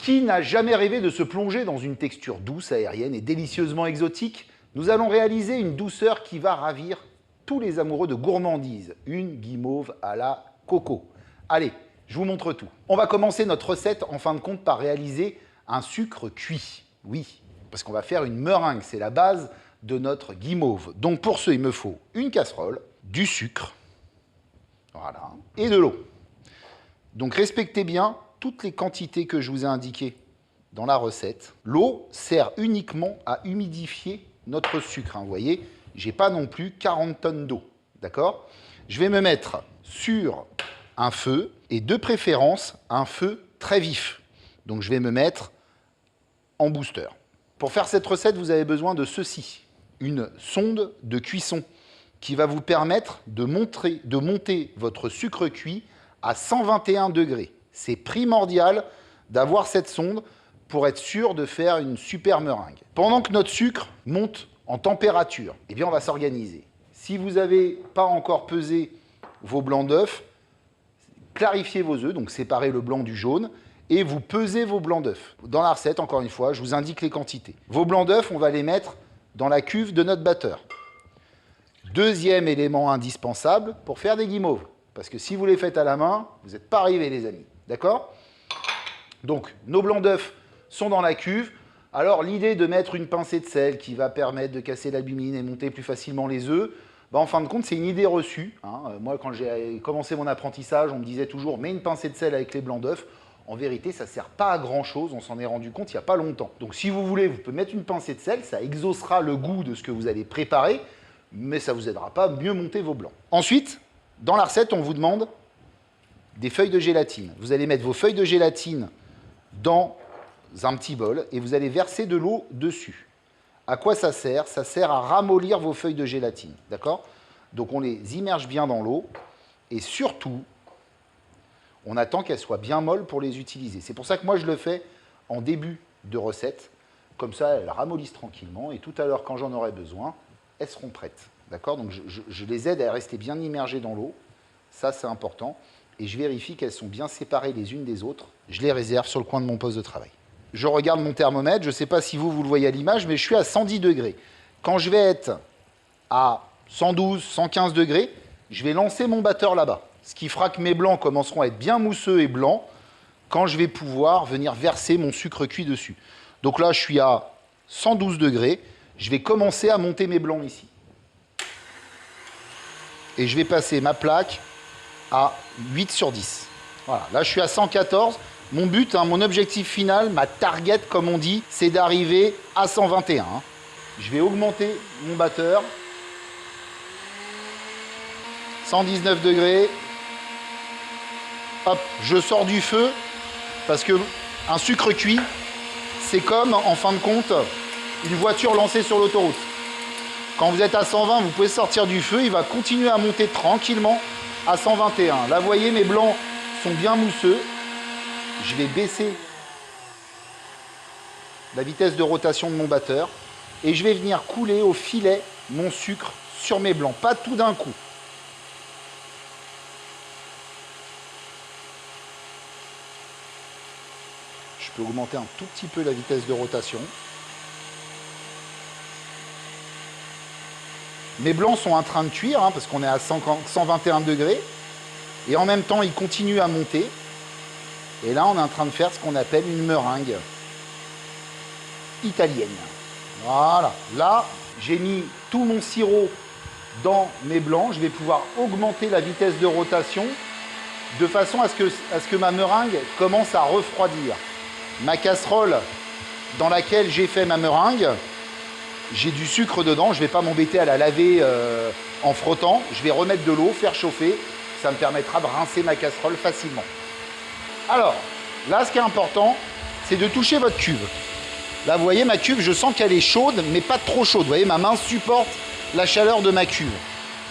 Qui n'a jamais rêvé de se plonger dans une texture douce, aérienne et délicieusement exotique? Nous allons réaliser une douceur qui va ravir tous les amoureux de gourmandise. Une guimauve à la coco. Allez, je vous montre tout. On va commencer notre recette en fin de compte par réaliser un sucre cuit. Oui, parce qu'on va faire une meringue, c'est la base de notre guimauve. Donc pour ce, il me faut une casserole, du sucre, voilà, et de l'eau. Donc respectez bien toutes les quantités que je vous ai indiquées dans la recette. L'eau sert uniquement à humidifier notre sucre. Hein. Vous voyez, je n'ai pas non plus 40 tonnes d'eau. D'accord? Je vais me mettre sur un feu, et de préférence, un feu très vif. Donc je vais me mettre en booster. Pour faire cette recette, vous avez besoin de ceci. Une sonde de cuisson qui va vous permettre de monter votre sucre cuit à 121 degrés. C'est primordial d'avoir cette sonde pour être sûr de faire une super meringue. Pendant que notre sucre monte en température, eh bien on va s'organiser. Si vous n'avez pas encore pesé vos blancs d'œufs, clarifiez vos œufs, donc séparez le blanc du jaune, et vous pesez vos blancs d'œufs. Dans la recette, encore une fois, je vous indique les quantités. Vos blancs d'œufs, on va les mettre dans la cuve de notre batteur. Deuxième élément indispensable pour faire des guimauves. Parce que si vous les faites à la main, vous n'êtes pas arrivés, les amis. D'accord? Donc, nos blancs d'œufs sont dans la cuve. Alors, l'idée de mettre une pincée de sel qui va permettre de casser l'albumine et monter plus facilement les œufs, bah, en fin de compte, c'est une idée reçue. Hein. Moi, quand j'ai commencé mon apprentissage, on me disait toujours « mets une pincée de sel avec les blancs d'œufs ». En vérité, ça ne sert pas à grand-chose. On s'en est rendu compte il n'y a pas longtemps. Donc, si vous voulez, vous pouvez mettre une pincée de sel. Ça exaucera le goût de ce que vous allez préparer, mais ça ne vous aidera pas à mieux monter vos blancs. Ensuite, dans la recette, on vous demande des feuilles de gélatine. Vous allez mettre vos feuilles de gélatine dans un petit bol et vous allez verser de l'eau dessus. À quoi ça sert? Ça sert à ramollir vos feuilles de gélatine. D'accord? Donc on les immerge bien dans l'eau et surtout, on attend qu'elles soient bien molles pour les utiliser. C'est pour ça que moi je le fais en début de recette. Comme ça, elles ramollissent tranquillement et tout à l'heure, quand j'en aurai besoin, elles seront prêtes. D'accord? Donc je les aide à rester bien immergées dans l'eau. Ça, c'est important. Et je vérifie qu'elles sont bien séparées les unes des autres. Je les réserve sur le coin de mon poste de travail. Je regarde mon thermomètre. Je ne sais pas si vous le voyez à l'image, mais je suis à 110 degrés. Quand je vais être à 112, 115 degrés, je vais lancer mon batteur là-bas. Ce qui fera que mes blancs commenceront à être bien mousseux et blancs quand je vais pouvoir venir verser mon sucre cuit dessus. Donc là, je suis à 112 degrés. Je vais commencer à monter mes blancs ici. Et je vais passer ma plaque à 8 sur 10. Voilà, là je suis à 114. Mon but, hein, mon objectif final, ma target comme on dit, c'est d'arriver à 121. Hein. Je vais augmenter mon batteur. 119 degrés. Hop, je sors du feu parce que un sucre cuit, c'est comme, en fin de compte, une voiture lancée sur l'autoroute. Quand vous êtes à 120, vous pouvez sortir du feu, il va continuer à monter tranquillement à 121. Là, vous voyez, mes blancs sont bien mousseux. Je vais baisser la vitesse de rotation de mon batteur et je vais venir couler au filet mon sucre sur mes blancs, pas tout d'un coup. Je peux augmenter un tout petit peu la vitesse de rotation. Mes blancs sont en train de cuire, hein, parce qu'on est à 121 degrés. Et en même temps, ils continuent à monter. Et là, on est en train de faire ce qu'on appelle une meringue italienne. Voilà. Là, j'ai mis tout mon sirop dans mes blancs. Je vais pouvoir augmenter la vitesse de rotation de façon à ce que ma meringue commence à refroidir. Ma casserole dans laquelle j'ai fait ma meringue, j'ai du sucre dedans, je ne vais pas m'embêter à la laver en frottant. Je vais remettre de l'eau, faire chauffer. Ça me permettra de rincer ma casserole facilement. Alors, là, ce qui est important, c'est de toucher votre cuve. Là, vous voyez, ma cuve, je sens qu'elle est chaude, mais pas trop chaude. Vous voyez, ma main supporte la chaleur de ma cuve.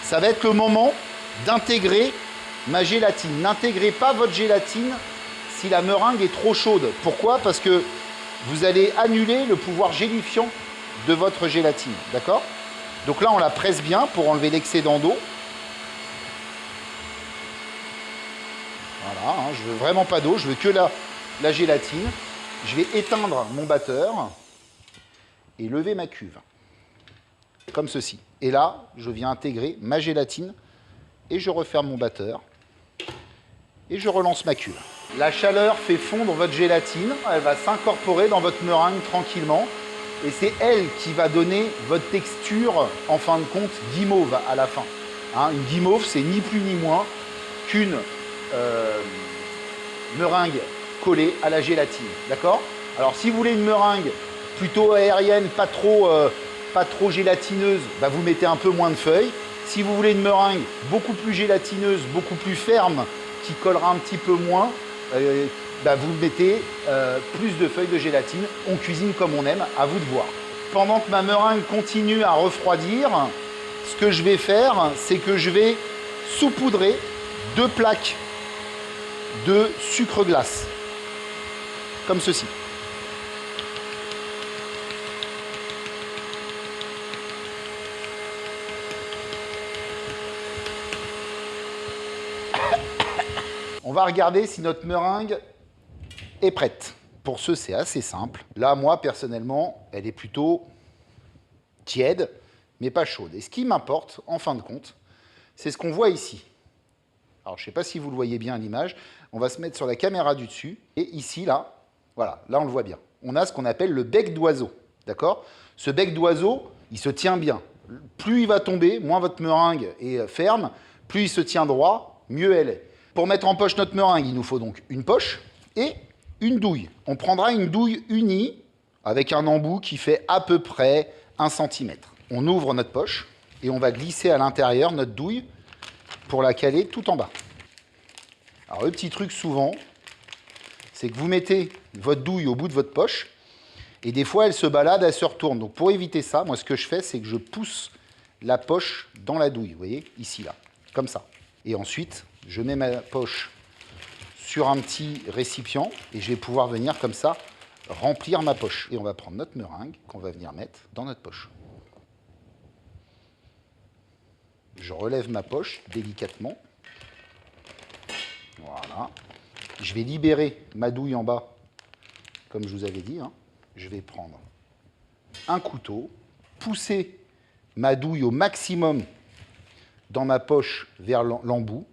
Ça va être le moment d'intégrer ma gélatine. N'intégrez pas votre gélatine si la meringue est trop chaude. Pourquoi? Parce que vous allez annuler le pouvoir gélifiant de votre gélatine, d'accord? Donc là, on la presse bien pour enlever l'excédent d'eau. Voilà, hein, je veux vraiment pas d'eau, je veux que la gélatine. Je vais éteindre mon batteur et lever ma cuve, comme ceci. Et là, je viens intégrer ma gélatine et je referme mon batteur et je relance ma cuve. La chaleur fait fondre votre gélatine, elle va s'incorporer dans votre meringue tranquillement et c'est elle qui va donner votre texture, en fin de compte, guimauve à la fin. Hein, une guimauve, c'est ni plus ni moins qu'une meringue collée à la gélatine, d'accord? Alors si vous voulez une meringue plutôt aérienne, pas trop gélatineuse, bah, vous mettez un peu moins de feuilles. Si vous voulez une meringue beaucoup plus gélatineuse, beaucoup plus ferme, qui collera un petit peu moins, bah, vous mettez plus de feuilles de gélatine. On cuisine comme on aime, à vous de voir. Pendant que ma meringue continue à refroidir, ce que je vais faire, c'est que je vais saupoudrer 2 plaques de sucre glace, comme ceci. On va regarder si notre meringue est prête. Pour ce, c'est assez simple. Là, moi, personnellement, elle est plutôt tiède, mais pas chaude. Et ce qui m'importe, en fin de compte, c'est ce qu'on voit ici. Alors, je ne sais pas si vous le voyez bien à l'image. On va se mettre sur la caméra du dessus. Et ici, là, voilà, là, on le voit bien. On a ce qu'on appelle le bec d'oiseau. D'accord? Ce bec d'oiseau, il se tient bien. Plus il va tomber, moins votre meringue est ferme. Plus il se tient droit, mieux elle est. Pour mettre en poche notre meringue, il nous faut donc une poche et une douille. On prendra une douille unie avec un embout qui fait à peu près 1 cm. On ouvre notre poche et on va glisser à l'intérieur notre douille pour la caler tout en bas. Alors le petit truc souvent, c'est que vous mettez votre douille au bout de votre poche et des fois elle se balade, elle se retourne. Donc pour éviter ça, moi ce que je fais, c'est que je pousse la poche dans la douille, vous voyez, ici, là, comme ça. Et ensuite, je mets ma poche sur un petit récipient et je vais pouvoir venir comme ça remplir ma poche. Et on va prendre notre meringue qu'on va venir mettre dans notre poche. Je relève ma poche délicatement. Voilà. Je vais libérer ma douille en bas, comme je vous avais dit. Hein. Je vais prendre un couteau, pousser ma douille au maximum dans ma poche vers l'embout.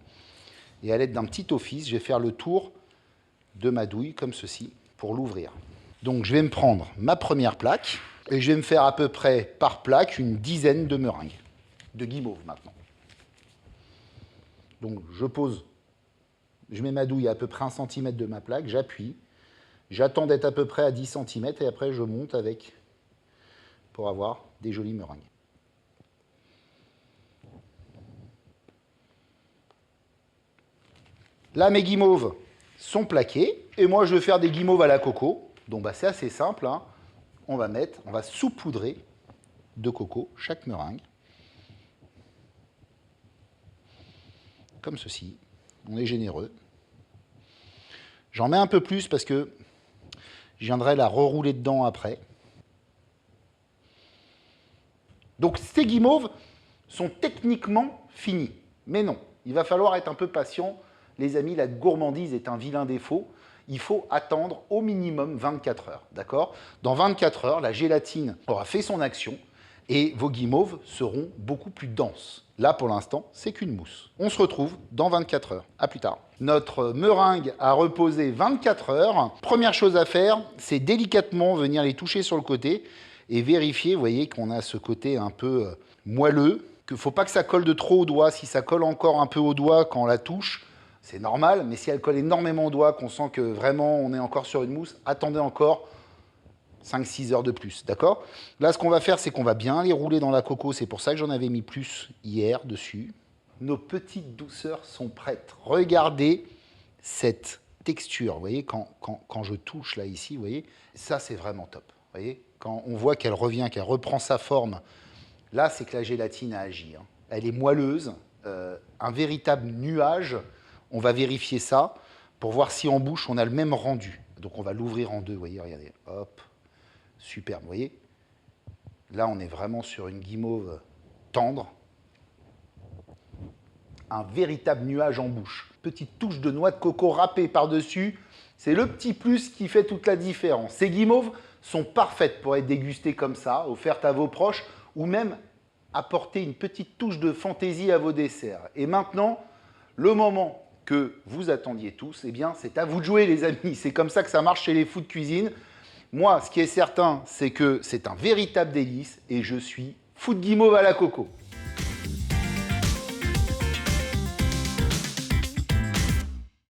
Et à l'aide d'un petit office, je vais faire le tour de ma douille, comme ceci, pour l'ouvrir. Donc je vais me prendre ma première plaque, et je vais me faire à peu près par plaque une dizaine de meringues, de guimauve maintenant. Donc je pose, je mets ma douille à peu près 1 cm de ma plaque, j'appuie, j'attends d'être à peu près à 10 cm, et après je monte avec, pour avoir des jolies meringues. Là, mes guimauves sont plaquées. Et moi, je vais faire des guimauves à la coco. Donc, bah, c'est assez simple. Hein. On va saupoudrer de coco chaque meringue. Comme ceci. On est généreux. J'en mets un peu plus parce que je viendrai la rerouler dedans après. Donc, ces guimauves sont techniquement finis. Mais non, il va falloir être un peu patient. Les amis, la gourmandise est un vilain défaut. Il faut attendre au minimum 24 heures, d'accord? Dans 24 heures, la gélatine aura fait son action et vos guimauves seront beaucoup plus denses. Là, pour l'instant, c'est qu'une mousse. On se retrouve dans 24 heures. À plus tard. Notre meringue a reposé 24 heures. Première chose à faire, c'est délicatement venir les toucher sur le côté et vérifier, vous voyez, qu'on a ce côté un peu moelleux, qu'il ne faut pas que ça colle de trop au doigt. Si ça colle encore un peu au doigt quand on la touche, c'est normal, mais si elle colle énormément au doigt, qu'on sent que vraiment on est encore sur une mousse, attendez encore 5-6 heures de plus, d'accord? Là, ce qu'on va faire, c'est qu'on va bien les rouler dans la coco. C'est pour ça que j'en avais mis plus hier dessus. Nos petites douceurs sont prêtes. Regardez cette texture, vous voyez, quand je touche là, ici, vous voyez, ça, c'est vraiment top. Vous voyez, quand on voit qu'elle revient, qu'elle reprend sa forme, là, c'est que la gélatine a agi. Hein. Elle est moelleuse, un véritable nuage. On va vérifier ça pour voir si en bouche, on a le même rendu. Donc, on va l'ouvrir en deux. Vous voyez, regardez. Hop. Superbe. Vous voyez. Là, on est vraiment sur une guimauve tendre. un véritable nuage en bouche. Petite touche de noix de coco râpée par-dessus, c'est le petit plus qui fait toute la différence. Ces guimauves sont parfaites pour être dégustées comme ça, offertes à vos proches ou même apporter une petite touche de fantaisie à vos desserts. Et maintenant, le moment que vous attendiez tous, eh bien, c'est à vous de jouer les amis. C'est comme ça que ça marche chez les Fous de Cuisine. Moi, ce qui est certain, c'est que c'est un véritable délice et je suis fou de guimauve à la coco.